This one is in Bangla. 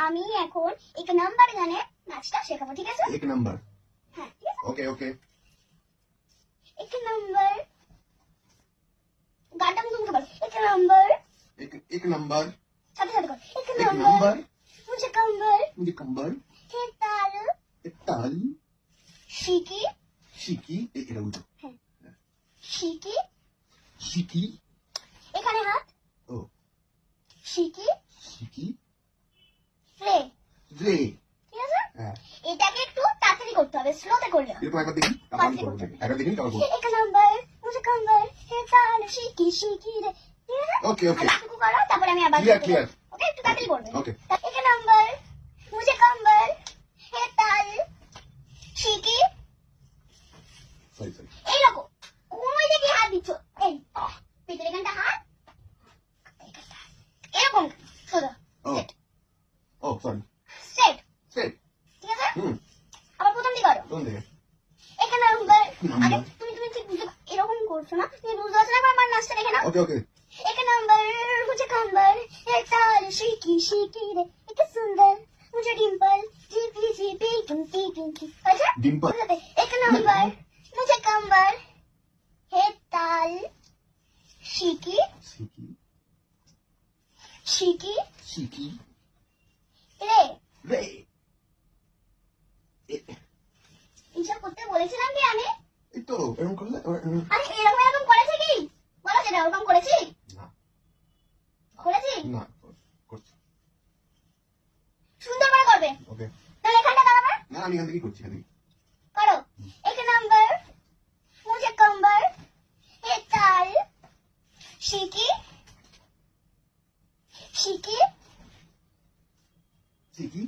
আমি এখন এক নাম্বার গানে নাচটা শেখাবো, ঠিক আছে? एक नंबर হ্যাঁ, ঠিক আছে। ओके ओके এক নাম্বার গানটা আমি তোমাকে বল। এক নাম্বার एक नंबर সাথে সাথে কর। এক एक নাম্বার नंबर মুঝে কম্বল मुझे कंबर হে তাল एक ताल শিকি शिकी এটা উল্টো শিকি शिकी এখানে হাত ও শিকি शिकी রে, রে ঠিক আছে? হ্যাঁ এটাকে একটু তাড়াতাড়ি করতে হবে, স্লোতে করলে হবে। এরকম একবার দেখি তারপর আমি করবো একবার দেখি তারপর করবো এক নাম্বার মুঝে কম্বল হে তাল শিকি শিকি রে, ঠিক আছে? ওকে ওকে বাকিটুকু করো, তারপরে আমি আবার Clear, clear. ওকে, একটু তাড়াতাড়ি করবে। ওকে এক নাম্বার মুঝে কম্বল হে তাল শিকি সরি সরি এইরকম কোনোই দিকে হাত দিচ্ছ, এই আহ পেটের এখানটা হাত, এরকম সোজা ও ও সরি স্ট্রেট, সেট ঠিক আছে? হুম আবার প্রথম দিকে করো। কোন দিকে এক নাম্বার নাম্বার। আগে তুমি তুমি ঠিক বুঝতে এরকম করছো না, তুমি বুঝতে পারছো না, একবার আমার নাচটা দেখে নাও। ওকে ওকে एक नंबर मुझे कंबर है ताल शिकी शिकी रे, एक सुंदर मुझे डिंपल जीपी जीपी पिंकी पिंकी। अच्छा डिंपल एक नंबर मुझे कंबर है ताल शिकी শিকি शिकी শিকি রে। রে এইসব করতে বলেছিলাম কি আমি? এই তো এরকম করলে আরে এরকম এরকম করেছি কি বলো, সেটা ওরকম করেছি না করেছি না করছি সুন্দর করে করবে, ওকে তাহলে এখানটা দাঁড়াবে না আমি এখান থেকেই করছি এখান থেকে करो। एक नंबर मुझे कंबर है ताल शिकी शिकी শিকি